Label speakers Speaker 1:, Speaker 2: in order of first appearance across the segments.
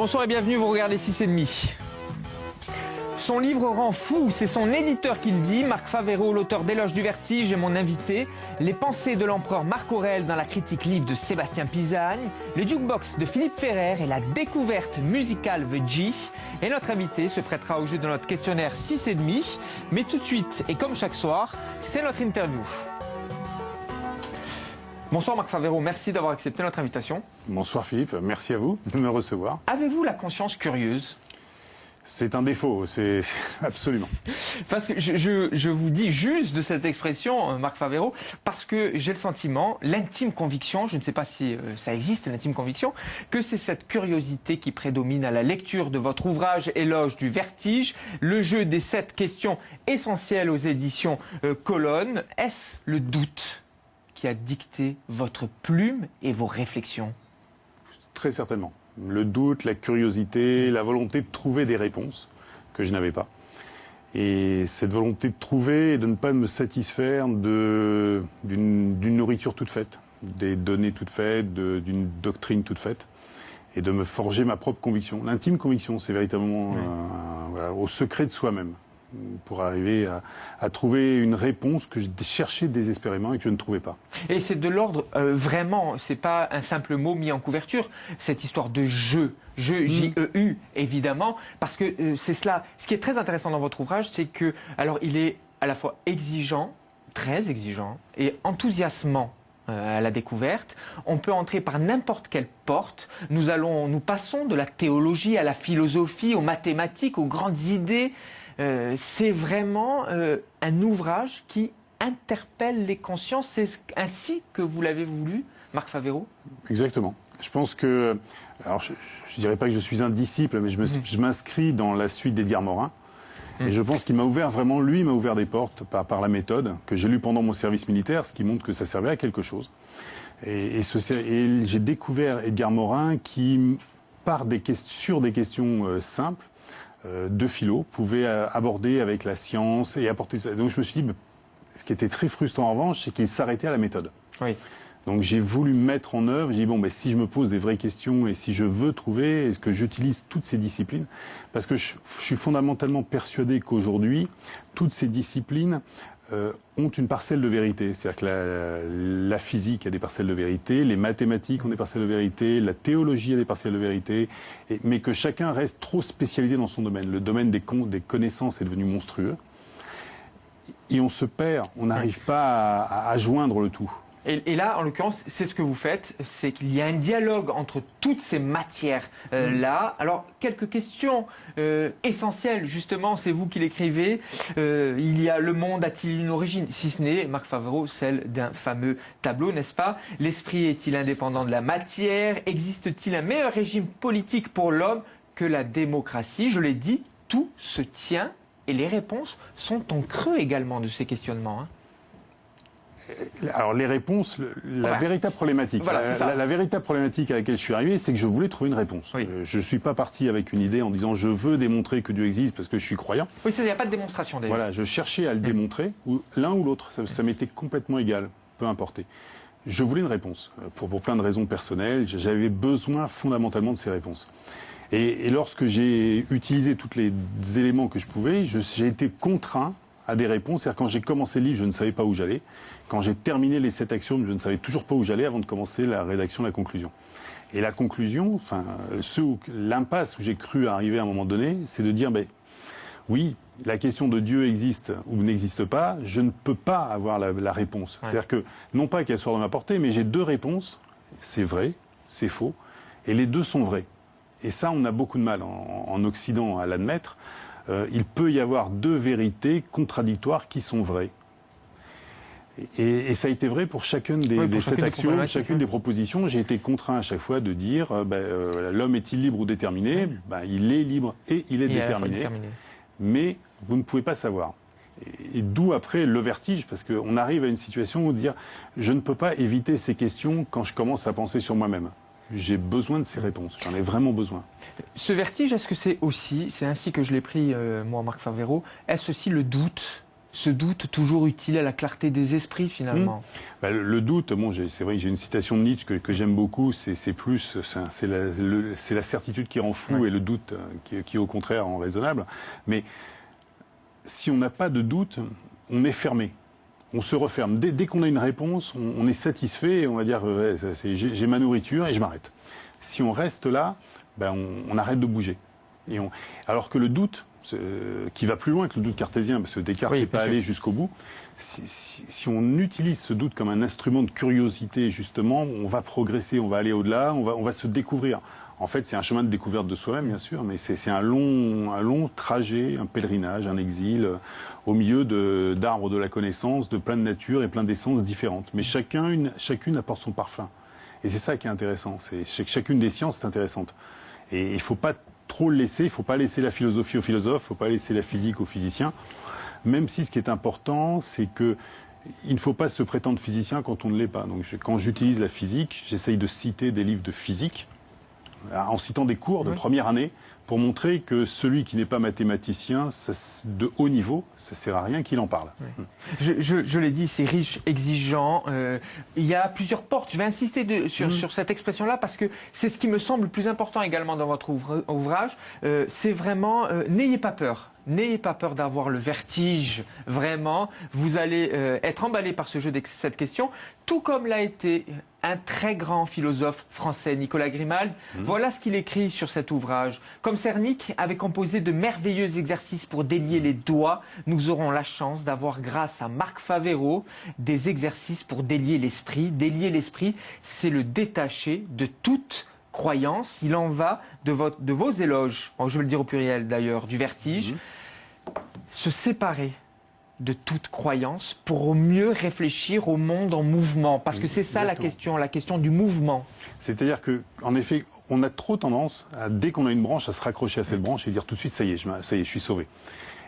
Speaker 1: Bonsoir et bienvenue, vous regardez 6,5. Son livre rend fou, c'est son éditeur qui le dit. Marc Favero, l'auteur d'Éloge du vertige, est mon invité. Les pensées de l'empereur Marc Aurèle dans la critique livre de Sébastien Pisagne. Le jukebox de Philippe Ferrer et la découverte musicale The G. Et notre invité se prêtera au jeu de notre questionnaire 6,5. Mais tout de suite, et comme chaque soir, c'est notre interview. Bonsoir Marc Favero, merci d'avoir accepté notre invitation.
Speaker 2: Bonsoir Philippe, merci à vous de me recevoir.
Speaker 1: Avez-vous la conscience curieuse ?
Speaker 2: C'est un défaut, c'est absolument.
Speaker 1: Parce que je vous dis juste de cette expression, Marc Favero, parce que j'ai le sentiment, l'intime conviction, je ne sais pas si ça existe, l'intime conviction, que c'est cette curiosité qui prédomine à la lecture de votre ouvrage Éloge du vertige, le jeu des 7 questions essentielles aux éditions Colonne. Est-ce le doute qui a dicté votre plume et vos réflexions?
Speaker 2: Très certainement. Le doute, la curiosité, la volonté de trouver des réponses que je n'avais pas. Et cette volonté de trouver et de ne pas me satisfaire d'une nourriture toute faite, des données toutes faites, d'une doctrine toute faite, et de me forger ma propre conviction. L'intime conviction, c'est véritablement voilà, au secret de soi-même, pour arriver à trouver une réponse que je cherchais désespérément et que je ne trouvais pas.
Speaker 1: Et c'est de l'ordre, vraiment, c'est pas un simple mot mis en couverture, cette histoire de jeu, J-E-U, évidemment, parce que c'est cela. Ce qui est très intéressant dans votre ouvrage, c'est que, alors, il est à la fois exigeant, très exigeant, et enthousiasmant à la découverte. On peut entrer par n'importe quelle porte. Nous passons de la théologie à la philosophie, aux mathématiques, aux grandes idées. C'est vraiment un ouvrage qui interpelle les consciences. C'est ainsi que vous l'avez voulu, Marc Favero?
Speaker 2: Exactement. Je pense que, alors je ne dirais pas que je suis un disciple, mais je m'inscris dans la suite d'Edgar Morin. Et je pense qu'il m'a ouvert vraiment, lui, m'a ouvert des portes par la méthode que j'ai lue pendant mon service militaire, ce qui montre que ça servait à quelque chose. Et j'ai découvert Edgar Morin qui, sur des questions simples, de philo, pouvait aborder avec la science et apporter ça. Donc je me suis dit, ce qui était très frustrant en revanche, c'est qu'il s'arrêtait à la méthode.
Speaker 1: Oui.
Speaker 2: Donc j'ai voulu mettre en œuvre, j'ai dit, bon, si je me pose des vraies questions et si je veux trouver, est-ce que j'utilise toutes ces disciplines? Parce que je suis fondamentalement persuadé qu'aujourd'hui, toutes ces disciplines ont une parcelle de vérité. C'est-à-dire que la physique a des parcelles de vérité, les mathématiques ont des parcelles de vérité, la théologie a des parcelles de vérité, mais que chacun reste trop spécialisé dans son domaine. Le domaine des connaissances est devenu monstrueux. Et on se perd, on n'arrive pas à joindre le tout.
Speaker 1: Et là, en l'occurrence, c'est ce que vous faites, c'est qu'il y a un dialogue entre toutes ces matières-là. Alors, quelques questions essentielles, justement, c'est vous qui l'écrivez. Il y a le monde a-t-il une origine? Si ce n'est, Marc Favero, celle d'un fameux tableau, n'est-ce pas? L'esprit est-il indépendant de la matière? Existe-t-il un meilleur régime politique pour l'homme que la démocratie? Je l'ai dit, tout se tient et les réponses sont en creux également de ces questionnements, hein.
Speaker 2: Alors les réponses, la véritable problématique,
Speaker 1: voilà,
Speaker 2: la véritable problématique à laquelle je suis arrivé, c'est que je voulais trouver une réponse.
Speaker 1: Oui.
Speaker 2: Je ne suis pas parti avec une idée en disant je veux démontrer que Dieu existe parce que je suis croyant.
Speaker 1: Oui, il n'y a pas de démonstration d'ailleurs.
Speaker 2: Voilà, je cherchais à le démontrer, l'un ou l'autre, ça m'était complètement égal, peu importe. Je voulais une réponse, pour plein de raisons personnelles, j'avais besoin fondamentalement de ces réponses. Et lorsque j'ai utilisé tous les éléments que je pouvais, j'ai été contraint à des réponses. C'est-à-dire quand j'ai commencé le livre, je ne savais pas où j'allais. Quand j'ai terminé les 7 axiomes, je ne savais toujours pas où j'allais avant de commencer la rédaction de la conclusion. Et la conclusion, enfin, l'impasse où j'ai cru arriver à un moment donné, c'est de dire, oui, la question de Dieu existe ou n'existe pas, je ne peux pas avoir la réponse. Ouais. C'est-à-dire que, non pas qu'elle soit dans ma portée, mais j'ai 2 réponses, c'est vrai, c'est faux, et les 2 sont vraies. Et ça, on a beaucoup de mal en Occident à l'admettre. Il peut y avoir 2 vérités contradictoires qui sont vraies. Et ça a été vrai pour chacune des 7 axiomes, chacune des propositions. J'ai été contraint à chaque fois de dire l'homme est-il libre ou déterminé? Il est libre et il est déterminé. Mais vous ne pouvez pas savoir. Et d'où après le vertige, parce qu'on arrive à une situation où dire je ne peux pas éviter ces questions quand je commence à penser sur moi-même. J'ai besoin de ces réponses, j'en ai vraiment besoin.
Speaker 1: Ce vertige, est-ce que c'est ainsi que je l'ai pris, moi, Marc Favero, est-ce aussi le doute Ce doute toujours utile à la clarté des esprits, finalement.
Speaker 2: Le doute, bon, c'est vrai que j'ai une citation de Nietzsche que j'aime beaucoup, c'est la certitude qui rend fou et le doute qui au contraire rend raisonnable. Mais si on n'a pas de doute, on est fermé. On se referme. Dès qu'on a une réponse, on est satisfait et on va dire j'ai ma nourriture et je m'arrête. Si on reste là, on arrête de bouger. Alors que le doute, qui va plus loin que le doute cartésien, parce que Descartes n'est pas allé jusqu'au bout, si on utilise ce doute comme un instrument de curiosité, justement, on va progresser, on va aller au-delà, on va se découvrir. En fait, c'est un chemin de découverte de soi-même, bien sûr, mais c'est un long trajet, un pèlerinage, un exil, au milieu d'arbres de la connaissance, de plein de nature et plein d'essences différentes. Mais chacune apporte son parfum. Et c'est ça qui est intéressant. Chacune des sciences est intéressante. Et il ne faut pas trop le laisser, il ne faut pas laisser la philosophie aux philosophes, il ne faut pas laisser la physique aux physiciens. Même si ce qui est important, c'est que il ne faut pas se prétendre physicien quand on ne l'est pas. Donc quand j'utilise la physique, j'essaye de citer des livres de physique, en citant des cours de première année, pour montrer que celui qui n'est pas mathématicien, de haut niveau, ça ne sert à rien qu'il en parle.
Speaker 1: Je l'ai dit, c'est riche, exigeant. Il y a plusieurs portes. Je vais insister sur cette expression-là parce que c'est ce qui me semble le plus important également dans votre ouvrage. C'est vraiment, n'ayez pas peur. N'ayez pas peur d'avoir le vertige, vraiment. Vous allez être emballé par ce jeu de cette question, tout comme l'a été un très grand philosophe français, Nicolas Grimaldi. Voilà ce qu'il écrit sur cet ouvrage. Comme Cernich avait composé de merveilleux exercices pour délier les doigts, nous aurons la chance d'avoir, grâce à Marc Favero, des exercices pour délier l'esprit. Délier l'esprit, c'est le détacher de toute croyance. Il en va de vos éloges, je vais le dire au pluriel d'ailleurs, du vertige. Se séparer de toute croyance pour mieux réfléchir au monde en mouvement. Parce que c'est ça la question du mouvement. C'est-à-dire
Speaker 2: qu'en effet, on a trop tendance, dès qu'on a une branche, à se raccrocher à cette branche et dire tout de suite, ça y est, je suis sauvé.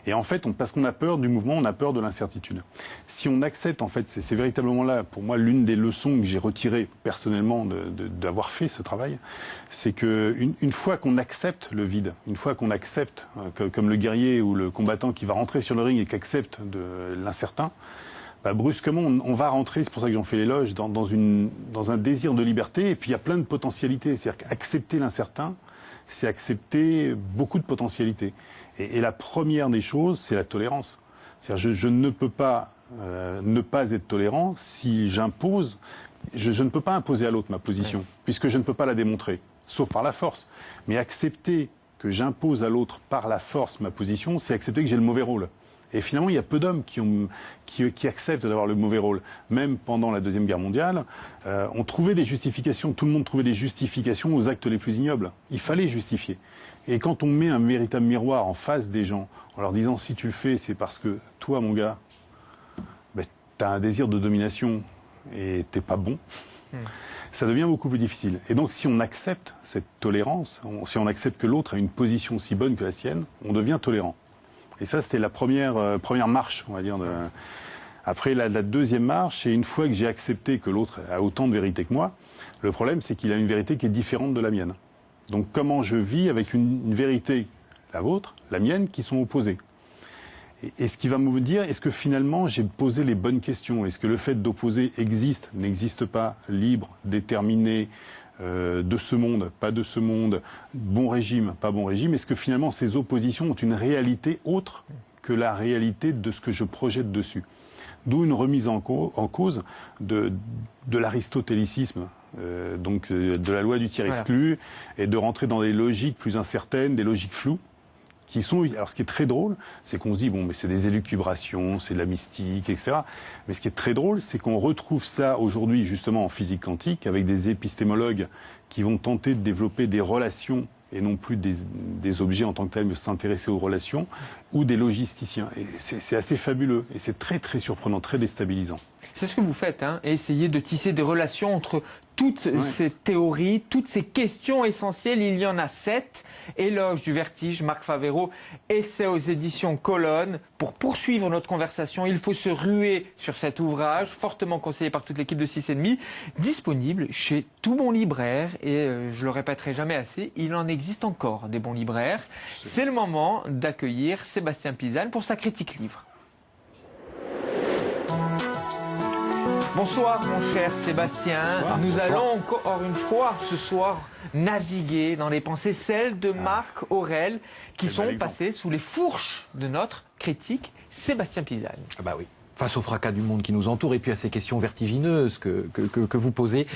Speaker 2: Et en fait, parce qu'on a peur du mouvement, on a peur de l'incertitude. Si on accepte, en fait, c'est véritablement là, pour moi, l'une des leçons que j'ai retirées personnellement d'avoir fait ce travail, c'est qu'une fois qu'on accepte le vide, une fois qu'on accepte, comme le guerrier ou le combattant qui va rentrer sur le ring et qui accepte l'incertain, brusquement, on va rentrer, c'est pour ça que j'en fais l'éloge, dans un désir de liberté, et puis il y a plein de potentialités. C'est-à-dire qu'accepter l'incertain, c'est accepter beaucoup de potentialités. Et la première des choses, c'est la tolérance. C'est-à-dire je ne peux pas ne pas être tolérant si j'impose. Je ne peux pas imposer à l'autre ma position, puisque je ne peux pas la démontrer, sauf par la force. Mais accepter que j'impose à l'autre par la force ma position, c'est accepter que j'ai le mauvais rôle. Et finalement, il y a peu d'hommes qui acceptent d'avoir le mauvais rôle. Même pendant la Deuxième Guerre mondiale, on trouvait des justifications, tout le monde trouvait des justifications aux actes les plus ignobles. Il fallait justifier. Et quand on met un véritable miroir en face des gens, en leur disant si tu le fais, c'est parce que toi, mon gars, tu as un désir de domination et t'es pas bon, ça devient beaucoup plus difficile. Et donc, si on accepte cette tolérance, si on accepte que l'autre a une position aussi bonne que la sienne, on devient tolérant. Et ça, c'était la première marche, on va dire. Après, la deuxième marche, c'est une fois que j'ai accepté que l'autre a autant de vérité que moi, le problème, c'est qu'il a une vérité qui est différente de la mienne. Donc, comment je vis avec une vérité, la vôtre, la mienne, qui sont opposées. Et ce qui va me dire, est-ce que finalement, j'ai posé les bonnes questions? Est-ce que le fait d'opposer existe, n'existe pas, libre, déterminé, de ce monde, pas de ce monde, bon régime, pas bon régime? Est-ce que finalement ces oppositions ont une réalité autre que la réalité de ce que je projette dessus? D'où une remise en cause de l'aristotélicisme, donc de la loi du tiers exclu, et de rentrer dans des logiques plus incertaines, des logiques floues. Alors ce qui est très drôle, c'est qu'on se dit, bon, mais c'est des élucubrations, c'est de la mystique, etc. Mais ce qui est très drôle, c'est qu'on retrouve ça aujourd'hui justement en physique quantique, avec des épistémologues qui vont tenter de développer des relations, et non plus des objets en tant que tels, mais s'intéresser aux relations, ou des logisticiens. Et c'est assez fabuleux, et c'est très très surprenant, très déstabilisant.
Speaker 1: C'est ce que vous faites, essayer de tisser des relations entre toutes ces théories, toutes ces questions essentielles. Il y en a 7. Éloge du vertige, Marc Favero, essai aux éditions Colonne. Pour poursuivre notre conversation, il faut se ruer sur cet ouvrage, fortement conseillé par toute l'équipe de 6,5, disponible chez tout bon libraire. Et je le répéterai jamais assez, il en existe encore des bons libraires. C'est le moment d'accueillir Sébastien Pisane pour sa critique livre. Bonsoir mon cher Sébastien. Nous allons encore une fois ce soir naviguer dans les pensées, celles de Marc Aurèle, qui sont passées sous les fourches de notre critique Sébastien Pisani.
Speaker 3: Ah bah oui. Face au fracas du monde qui nous entoure et puis à ces questions vertigineuses que vous posez,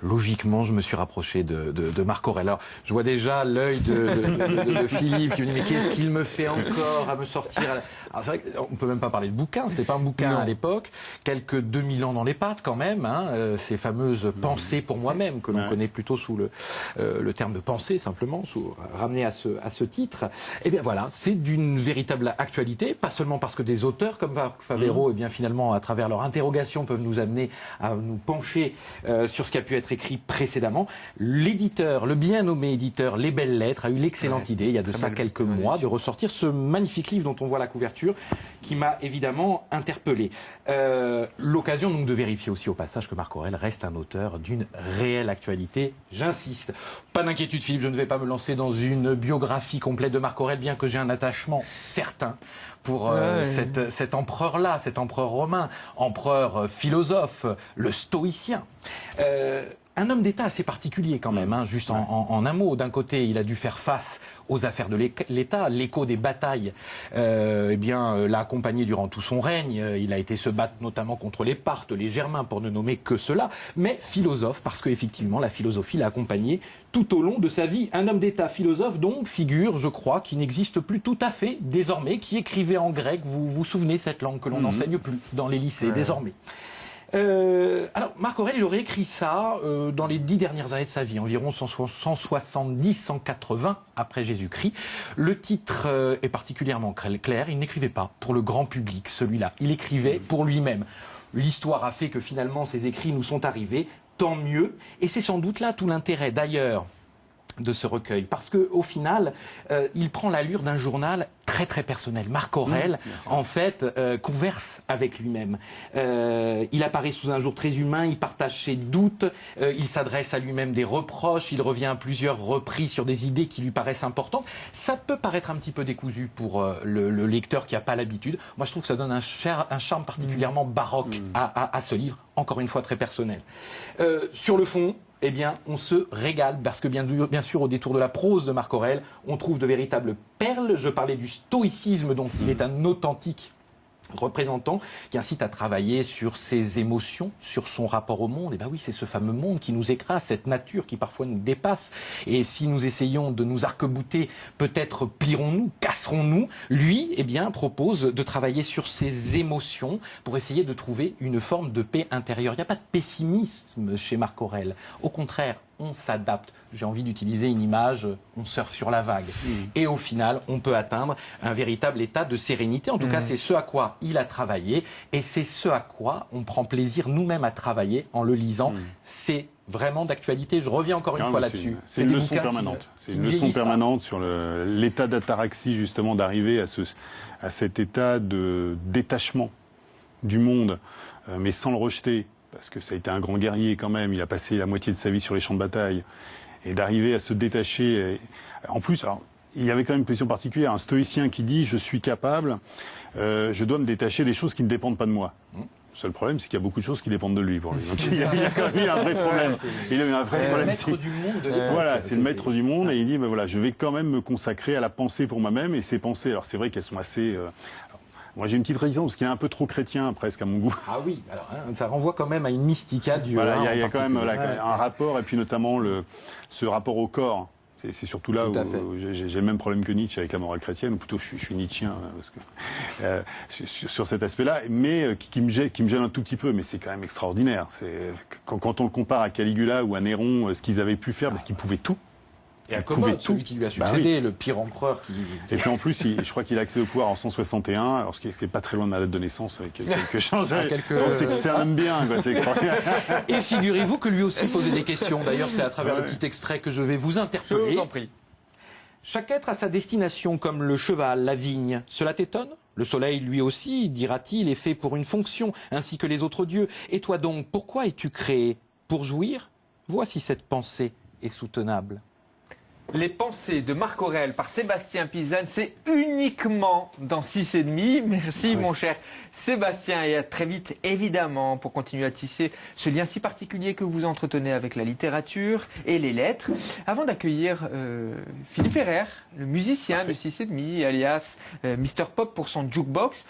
Speaker 3: logiquement, je me suis rapproché de Marc Aurèle. Alors, je vois déjà l'œil de Philippe qui me dit « Mais qu'est-ce qu'il me fait encore à me sortir ?» Alors, c'est vrai qu'on ne peut même pas parler de bouquin, c'était pas un bouquin à l'époque. Quelques 2000 ans dans les pattes quand même, hein, ces fameuses pensées pour moi-même, que l'on connaît plutôt sous le terme de pensée simplement, ramené à ce titre. Eh bien voilà, c'est d'une véritable actualité, pas seulement parce que des auteurs comme Favero, eh bien finalement, à travers leur interrogation, peuvent nous amener à nous pencher sur ce qui a pu être écrit précédemment. L'éditeur, le bien nommé éditeur Les Belles Lettres, a eu l'excellente idée, il y a de ça quelques mois, de ressortir ce magnifique livre dont on voit la couverture, qui m'a évidemment interpellé. L'occasion donc de vérifier aussi au passage que Marc Aurèle reste un auteur d'une réelle actualité, j'insiste. Pas d'inquiétude Philippe, je ne vais pas me lancer dans une biographie complète de Marc Aurèle, bien que j'ai un attachement certain pour cet empereur-là, cet empereur romain, empereur philosophe, le stoïcien. Un homme d'État assez particulier quand même, hein, juste en un mot. D'un côté, il a dû faire face aux affaires de l'État, l'écho des batailles l'a accompagné durant tout son règne. Il a été se battre notamment contre les Parthes, les Germains, pour ne nommer que cela. Mais philosophe, parce qu'effectivement, la philosophie l'a accompagné tout au long de sa vie. Un homme d'État philosophe, donc, figure, je crois, qui n'existe plus tout à fait désormais, qui écrivait en grec. Vous vous souvenez, cette langue que l'on n'enseigne plus dans les lycées désormais. Alors, Marc Aurèle, il aurait écrit ça dans les 10 dernières années de sa vie, environ 170-180 après Jésus-Christ. Le titre est particulièrement clair, il n'écrivait pas pour le grand public, celui-là. Il écrivait pour lui-même. L'histoire a fait que finalement ses écrits nous sont arrivés, tant mieux. Et c'est sans doute là tout l'intérêt d'ailleurs de ce recueil, parce que au final, il prend l'allure d'un journal très très personnel. Marc Aurèle, en fait, converse avec lui-même. Il apparaît sous un jour très humain, il partage ses doutes, il s'adresse à lui-même des reproches, il revient à plusieurs reprises sur des idées qui lui paraissent importantes. Ça peut paraître un petit peu décousu pour le lecteur qui n'a pas l'habitude. Moi, je trouve que ça donne un charme particulièrement baroque à ce livre, encore une fois très personnel. Sur le fond, eh bien, on se régale, parce que bien sûr, au détour de la prose de Marc Aurèle, on trouve de véritables perles. Je parlais du stoïcisme, dont il est un authentique représentant, qui incite à travailler sur ses émotions, sur son rapport au monde. Et ben oui, c'est ce fameux monde qui nous écrase, cette nature qui parfois nous dépasse. Et si nous essayons de nous arc-bouter, peut-être plierons-nous, casserons-nous. Lui, eh bien, propose de travailler sur ses émotions pour essayer de trouver une forme de paix intérieure. Il n'y a pas de pessimisme chez Marc Aurèle. Au contraire, on s'adapte. J'ai envie d'utiliser une image, on surfe sur la vague. Et au final, on peut atteindre un véritable état de sérénité. En tout cas, c'est ce à quoi il a travaillé. Et c'est ce à quoi on prend plaisir nous-mêmes à travailler en le lisant. C'est vraiment d'actualité. Je reviens encore une fois là-dessus.
Speaker 2: C'est une leçon permanente. C'est une leçon permanente sur l'état d'ataraxie, justement, d'arriver à cet état de détachement du monde, mais sans le rejeter. Parce que ça a été un grand guerrier quand même, il a passé la moitié de sa vie sur les champs de bataille. Et d'arriver à se détacher... En plus, alors, il y avait quand même une position particulière, un stoïcien qui dit « je suis capable, je dois me détacher des choses qui ne dépendent pas de moi ». Le seul problème, c'est qu'il y a beaucoup de choses qui dépendent de lui pour lui. Donc il y a quand même eu un vrai problème. Il a eu un vrai problème.
Speaker 3: C'est le maître du monde de l'époque.
Speaker 2: Voilà, c'est le maître du monde et il dit ben voilà, je vais quand même me consacrer à la pensée pour moi-même et ces pensées. Alors c'est vrai qu'elles sont assez... Moi, j'ai une petite résistance parce qu'il est un peu trop chrétien, presque, à mon goût.
Speaker 3: Ah oui, alors, ça renvoie quand même à une mystica du...
Speaker 2: Voilà, il y a quand même un rapport, et puis notamment ce rapport au corps. C'est surtout là où j'ai le même problème que Nietzsche avec la morale chrétienne, ou plutôt je suis nietzschéen, parce que, sur cet aspect-là, mais qui me gêne un tout petit peu, mais c'est quand même extraordinaire. Quand on le compare à Caligula ou à Néron, ce qu'ils avaient pu faire, parce qu'ils pouvaient tout.
Speaker 3: Et à Commode, celui qui lui a succédé, le pire empereur qui...
Speaker 2: Et puis en plus, je crois qu'il a accédé au pouvoir en 161, alors ce qui n'est pas très loin de ma date de naissance, avec quelques changes. Donc c'est que ça aime bien, c'est extraordinaire.
Speaker 3: Et figurez-vous que lui aussi posait des questions. D'ailleurs, c'est à travers le petit extrait que je vais vous interpeller.
Speaker 1: Je vous en prie.
Speaker 3: Chaque être a sa destination, comme le cheval, la vigne. Cela t'étonne ? Le soleil, lui aussi, dira-t-il, est fait pour une fonction, ainsi que les autres dieux. Et toi donc, pourquoi es-tu créé ? Pour jouir ? Voici cette pensée est soutenable.
Speaker 1: Les pensées de Marc Aurèle par Sébastien Pisane, c'est uniquement dans 6,5. Merci mon cher Sébastien et à très vite évidemment pour continuer à tisser ce lien si particulier que vous entretenez avec la littérature et les lettres. Avant d'accueillir Philippe Ferrer, le musicien de 6,5 alias Mister Pop pour son jukebox.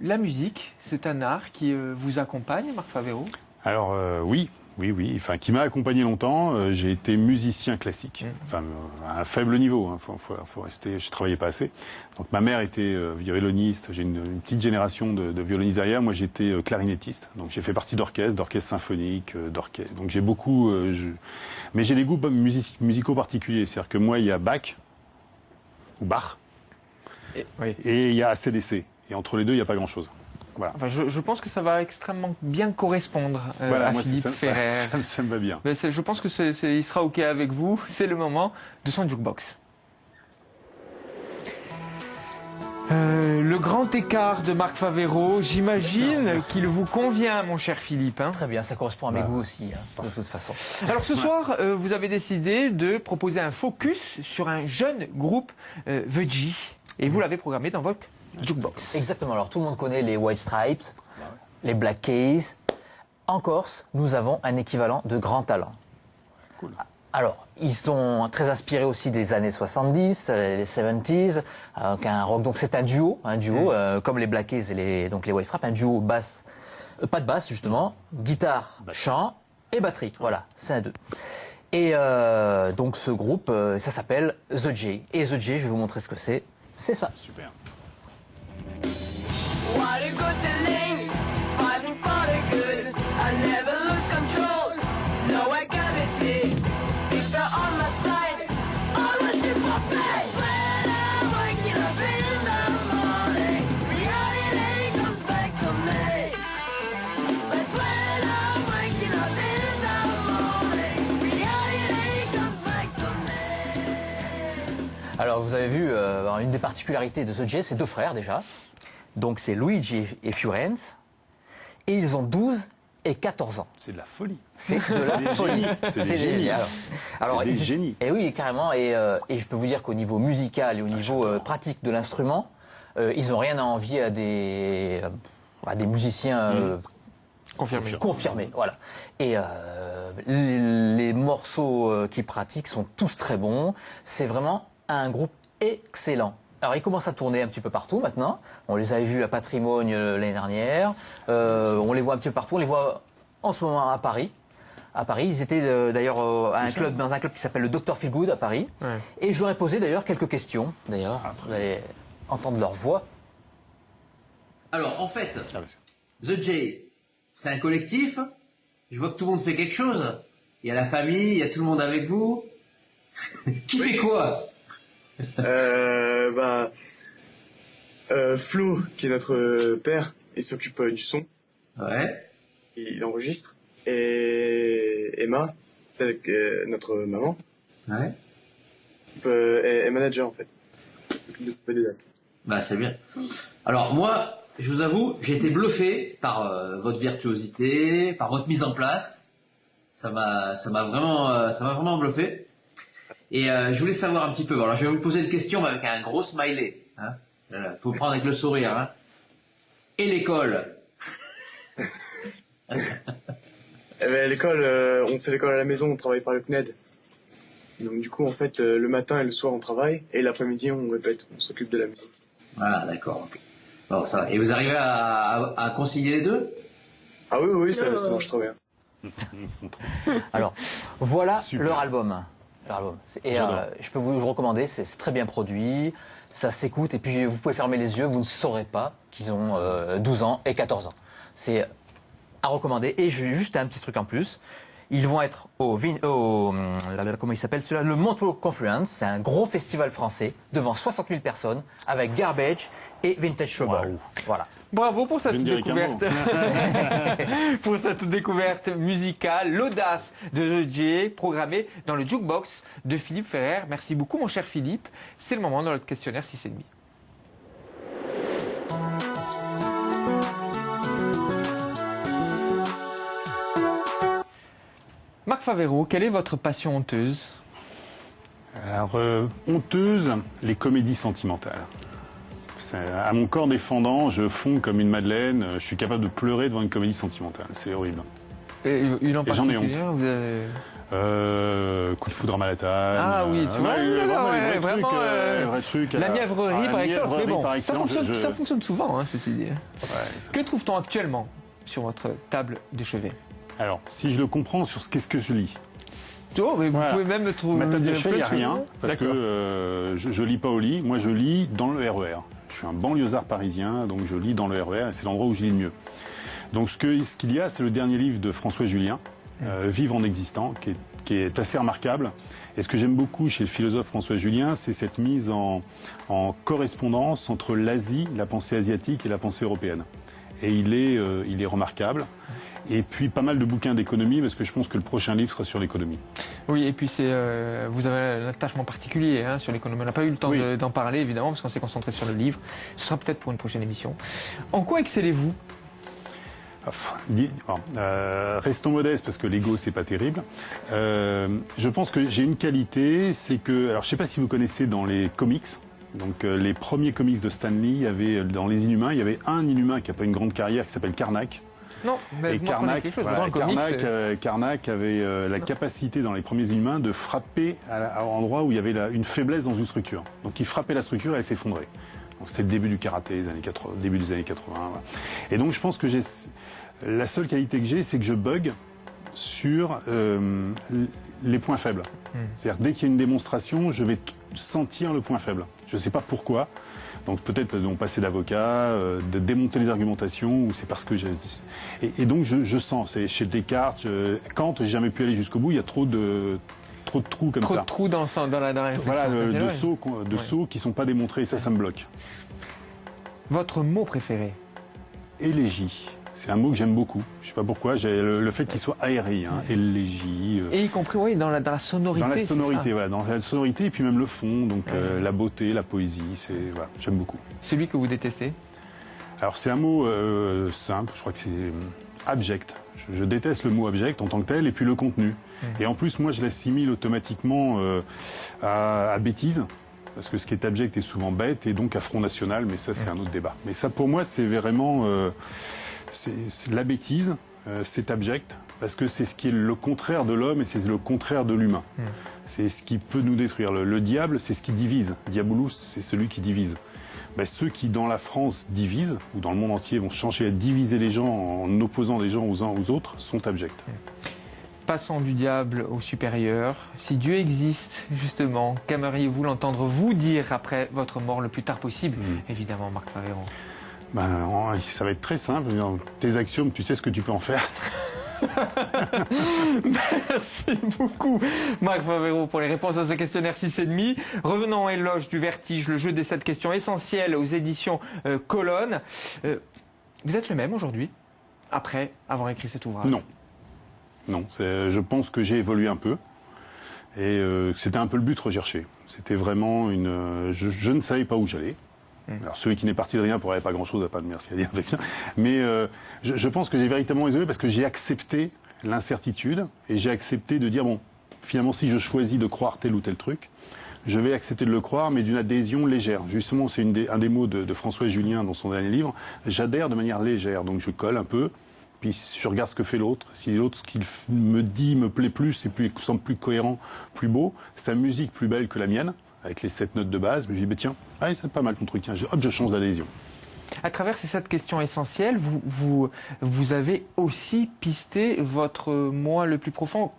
Speaker 1: La musique, c'est un art qui vous accompagne, Marc Favero?
Speaker 2: Alors oui, enfin qui m'a accompagné longtemps. J'ai été musicien classique, enfin à un faible niveau. Hein, faut rester. Je travaillais pas assez. Donc ma mère était violoniste. J'ai une petite génération de violonistes derrière. Moi j'étais clarinettiste. Donc j'ai fait partie d'orchestre symphonique, d'orchestre. Donc j'ai beaucoup. Mais j'ai des goûts musicaux particuliers. C'est-à-dire que moi il y a Bach ou Bach et il y a AC/DC. Et entre les deux il n'y a pas grand-chose. Voilà.
Speaker 1: Enfin, je pense que ça va extrêmement bien correspondre à Philippe Ferrer.
Speaker 2: Ça me va bien.
Speaker 1: Mais je pense que il sera OK avec vous. C'est le moment de son jukebox. Le grand écart de Marc Favero, j'imagine qu'il vous convient, mon cher Philippe. Hein.
Speaker 4: Très bien, ça correspond à mes goûts aussi, hein, de toute façon.
Speaker 1: Alors ce soir, vous avez décidé de proposer un focus sur un jeune groupe, The G, et vous l'avez programmé dans votre jukebox.
Speaker 4: Exactement. Alors tout le monde connaît les White Stripes, les Black Keys. En Corse, nous avons un équivalent de grand talent.
Speaker 2: Cool.
Speaker 4: Alors, ils sont très inspirés aussi des années 70, les 70s, un rock. Donc c'est un duo comme les Black Keys et les White Stripes, un duo basse, pas de basse justement, guitare, chant et batterie. Voilà, c'est un deux. Et donc ce groupe, ça s'appelle The J. Et The J, je vais vous montrer ce que c'est. C'est ça.
Speaker 2: Super.
Speaker 5: What a good feeling, fighting for the good. I never lose control. No, I got it big. People on my side, always support me. When I'm waking up in the morning, reality comes back to me. But when I'm waking up in the morning, reality comes back to me.
Speaker 4: Alors vous avez vu, une des particularités de The J, c'est deux frères déjà. Donc c'est Luigi et Furence, et ils ont 12 et 14 ans.
Speaker 2: C'est de la folie.
Speaker 4: C'est de la folie.
Speaker 2: C'est des génies.
Speaker 4: Alors,
Speaker 2: c'est des génies.
Speaker 4: Et oui, carrément. Et je peux vous dire qu'au niveau musical et au niveau pratique de l'instrument, ils n'ont rien à envier à des musiciens confirmés. Voilà. Et les morceaux qu'ils pratiquent sont tous très bons. C'est vraiment un groupe excellent. Alors, ils commencent à tourner un petit peu partout maintenant. On les avait vus à Patrimoine l'année dernière. On les voit un petit peu partout. On les voit en ce moment à Paris. À Paris, ils étaient d'ailleurs dans un club qui s'appelle le Dr Feelgood à Paris. Ouais. Et je leur ai posé d'ailleurs quelques questions. D'ailleurs, vous allez entendre leur voix.
Speaker 6: Alors, en fait, The J, c'est un collectif. Je vois que tout le monde fait quelque chose. Il y a la famille, il y a tout le monde avec vous. Qui fait quoi?
Speaker 7: Flo, qui est notre père, il s'occupe du son.
Speaker 6: Ouais.
Speaker 7: Il enregistre. Et Emma, notre maman,
Speaker 6: ouais.
Speaker 7: Est manager en fait.
Speaker 6: Bah c'est bien. Alors moi, je vous avoue, j'ai été bluffé par votre virtuosité, par votre mise en place. Ça m'a vraiment bluffé. Et je voulais savoir un petit peu. Alors je vais vous poser une question avec un gros smiley. Hein. Faut prendre avec le sourire. Hein. Et l'école?
Speaker 7: L'école, on fait l'école à la maison, on travaille par le CNED. Donc du coup, en fait, le matin et le soir, on travaille, et l'après-midi, on répète, on s'occupe de la musique.
Speaker 6: Ah, d'accord. Okay. Bon, ça va. Et vous arrivez à concilier les deux?
Speaker 7: Ah oui, ça marche trop bien.
Speaker 4: Alors, voilà
Speaker 2: Super.
Speaker 4: leur album. Et je peux vous le recommander, c'est très bien produit, ça s'écoute, et puis vous pouvez fermer les yeux, vous ne saurez pas qu'ils ont 12 ans et 14 ans. C'est à recommander. Et juste un petit truc en plus. Ils vont être comment il s'appelle celui-là, le Montreux Confluence. C'est un gros festival français devant 60 000 personnes avec Garbage et Vintage Trouble. Wow. Voilà.
Speaker 1: Bravo pour cette découverte. Pour cette découverte musicale, l'audace de The J, programmée dans le jukebox de Philippe Ferrer. Merci beaucoup, mon cher Philippe. C'est le moment dans notre questionnaire 6,5. Marc Favero, quelle est votre passion honteuse?
Speaker 2: Alors, honteuse, les comédies sentimentales. À mon corps défendant, je fonds comme une madeleine, je suis capable de pleurer devant une comédie sentimentale, c'est horrible.
Speaker 1: Et une en
Speaker 2: Et j'en ai honte.
Speaker 1: particulier, vous avez...
Speaker 2: Coup de foudre à Manhattan.
Speaker 1: Ah oui, tu vois,
Speaker 2: les vrais
Speaker 1: vraiment,
Speaker 2: trucs, les vrais trucs.
Speaker 1: La mièvrerie, par exemple. Mais bon,
Speaker 2: par excellence,
Speaker 1: ça fonctionne souvent, hein, ceci dit.
Speaker 2: Ouais,
Speaker 1: Que trouve-t-on actuellement sur votre table de chevet?
Speaker 2: Alors, si je le comprends sur qu'est-ce que je lis.
Speaker 1: Oh, mais vous
Speaker 2: Voilà.
Speaker 1: pouvez même me trouver.
Speaker 2: Ma table de chevet, il n'y a rien, parce
Speaker 1: D'accord.
Speaker 2: que je lis pas au lit, moi je lis dans le RER. Je suis un banlieusard parisien, donc je lis dans le RER, et c'est l'endroit où je lis le mieux. Donc ce qu'il y a, c'est le dernier livre de François Julien, Vivre en existant, qui est assez remarquable. Et ce que j'aime beaucoup chez le philosophe François Julien, c'est cette mise en correspondance entre l'Asie, la pensée asiatique et la pensée européenne. Et il est remarquable. Et puis pas mal de bouquins d'économie, parce que je pense que le prochain livre sera sur l'économie.
Speaker 1: Oui, et puis vous avez un attachement particulier hein, sur l'économie. On n'a pas eu le temps
Speaker 2: Oui.
Speaker 1: d'en parler, évidemment, parce qu'on s'est concentré sur le livre. Ce sera peut-être pour une prochaine émission. En quoi excellez-vous?
Speaker 2: Restons modestes parce que l'ego c'est pas terrible. Je pense que j'ai une qualité, c'est que, alors je sais pas si vous connaissez dans les comics, donc les premiers comics de Stan Lee, il y avait dans les Inhumains, il y avait un Inhumain qui a pas une grande carrière qui s'appelle Karnak.
Speaker 1: Non, mais
Speaker 2: Et
Speaker 1: vous m'apprenez quelque chose.
Speaker 2: voilà,
Speaker 1: Dans le comics,
Speaker 2: Karnak avait la capacité dans les premiers Inhumains de frapper à l'endroit où il y avait une faiblesse dans une structure. Donc il frappait la structure et elle s'effondrait. Donc c'était le début du karaté, début des années 80. Voilà. Et donc je pense que la seule qualité que j'ai, c'est que je bug sur les points faibles. C'est-à-dire dès qu'il y a une démonstration, je vais sentir le point faible. Je ne sais pas pourquoi. Donc peut-être parce qu'on passait d'avocat, de démonter les argumentations, ou c'est parce que j'ai... Et donc je sens, c'est chez Descartes, Kant, j'ai jamais pu aller jusqu'au bout, il y a trop de trous comme ça.
Speaker 1: trop de trous dans la réflexion.
Speaker 2: Voilà, de
Speaker 1: Ouais.
Speaker 2: sauts qui sont pas démontrés, et ça me bloque.
Speaker 1: Votre mot préféré?
Speaker 2: Élégie, c'est un mot que j'aime beaucoup. Je sais pas pourquoi, j'ai le fait qu'il soit aérien, élégie.
Speaker 1: Et y compris, oui, dans la sonorité.
Speaker 2: Dans la
Speaker 1: c'est
Speaker 2: sonorité,
Speaker 1: ça.
Speaker 2: voilà, dans la sonorité et puis même le fond, donc la beauté, la poésie, voilà, j'aime beaucoup.
Speaker 1: Celui que vous détestez?
Speaker 2: Alors c'est un mot simple, je crois que c'est abject. Je déteste le mot abject en tant que tel, et puis le contenu. Et en plus, moi, je l'assimile automatiquement à bêtise, parce que ce qui est abject est souvent bête, et donc à Front National, mais ça, c'est un autre débat. Mais ça, pour moi, c'est vraiment... c'est la bêtise, c'est abject, parce que c'est ce qui est le contraire de l'homme, et c'est le contraire de l'humain. C'est ce qui peut nous détruire. Le diable, c'est ce qui divise. Diabolus, c'est celui qui divise. Ben, ceux qui, dans la France, divisent, ou dans le monde entier, vont chercher à diviser les gens en opposant les gens aux uns aux autres, sont abjects.
Speaker 1: Passons du diable au supérieur. Si Dieu existe, justement, qu'aimeriez-vous l'entendre vous dire après votre mort le plus tard possible? Évidemment, Marc Favero.
Speaker 2: Ben, ça va être très simple. Dans tes axiomes, tu sais ce que tu peux en faire.
Speaker 1: Merci beaucoup, Marc Favero, pour les réponses à ce questionnaire 6,5. Revenons à Éloge du vertige, le jeu des 7 questions essentielles aux éditions Colonne. Vous êtes le même aujourd'hui, après avoir écrit cet ouvrage?
Speaker 2: Non. Non, je pense que j'ai évolué un peu. Et c'était un peu le but recherché. C'était vraiment je ne savais pas où j'allais. Alors celui qui n'est parti de rien pour aller pas grand-chose, n'a pas de merci à dire avec ça. Mais je pense que j'ai véritablement évolué parce que j'ai accepté l'incertitude et j'ai accepté de dire, bon, finalement, si je choisis de croire tel ou tel truc, je vais accepter de le croire, mais d'une adhésion légère. Justement, c'est un des mots de François Julien dans son dernier livre. J'adhère de manière légère, donc je colle un peu, puis je regarde ce que fait l'autre. Si l'autre, ce qu'il me dit me plaît plus, semble plus cohérent, plus beau, sa musique plus belle que la mienne, avec les 7 notes de base, je me dis, bah, tiens, allez, c'est pas mal ton truc, tiens, hop, je change d'adhésion.
Speaker 1: À travers ces 7 questions essentielles, vous avez aussi pisté votre moi le plus profond.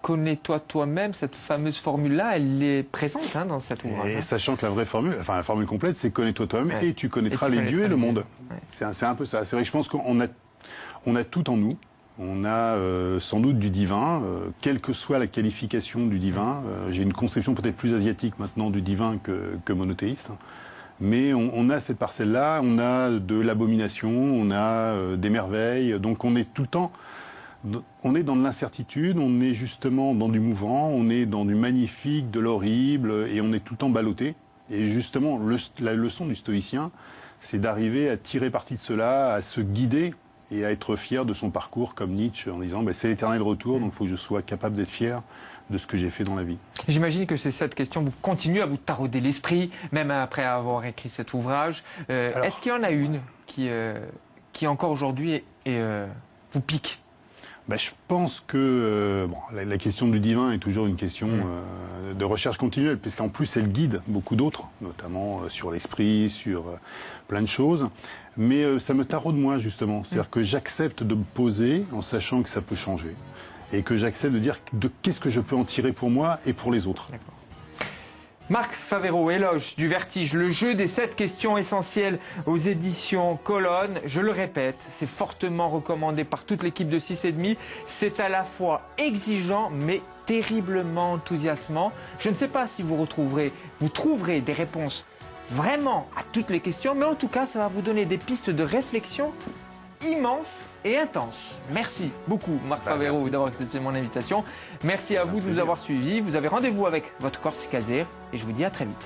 Speaker 1: Connais-toi toi-même, cette fameuse formule-là, elle est présente dans cet ouvrage.
Speaker 2: Et sachant que la formule complète, c'est connais-toi toi-même et tu connaîtras les dieux et le monde.
Speaker 1: Ouais.
Speaker 2: C'est un peu ça. C'est vrai que je pense qu'on a tout en nous. On a sans doute du divin, quelle que soit la qualification du divin. J'ai une conception peut-être plus asiatique maintenant du divin que monothéiste. Mais on a cette parcelle-là, on a de l'abomination, on a des merveilles. Donc on est tout le temps, on est dans de l'incertitude, on est justement dans du mouvant, on est dans du magnifique, de l'horrible, et on est tout le temps ballotté. Et justement, la leçon du stoïcien, c'est d'arriver à tirer parti de cela, à se guider et à être fier de son parcours, comme Nietzsche, en disant c'est l'éternel retour, donc il faut que je sois capable d'être fier de ce que j'ai fait dans la vie.
Speaker 1: J'imagine que c'est cette question vous continue à vous tarauder l'esprit, même après avoir écrit cet ouvrage. Est-ce qu'il y en a une qui encore aujourd'hui vous pique?
Speaker 2: Je pense que la question du divin est toujours une question de recherche continuelle, puisqu'en plus elle guide beaucoup d'autres, notamment sur l'esprit, sur plein de choses. Mais ça me taraude moins, justement. C'est-à-dire que j'accepte de me poser en sachant que ça peut changer. Et que j'accepte de dire qu'est-ce que je peux en tirer pour moi et pour les autres.
Speaker 1: Marc Favero, Éloge du vertige, le jeu des 7 questions essentielles aux éditions Colonne. Je le répète, c'est fortement recommandé par toute l'équipe de 6,5. C'est à la fois exigeant mais terriblement enthousiasmant. Je ne sais pas si vous trouverez des réponses vraiment à toutes les questions, mais en tout cas, ça va vous donner des pistes de réflexion immenses et intenses. Merci beaucoup Marc Favero d'avoir accepté mon invitation. Merci à vous de nous avoir suivis. Vous avez rendez-vous avec votre Corsica Zir et je vous dis à très vite.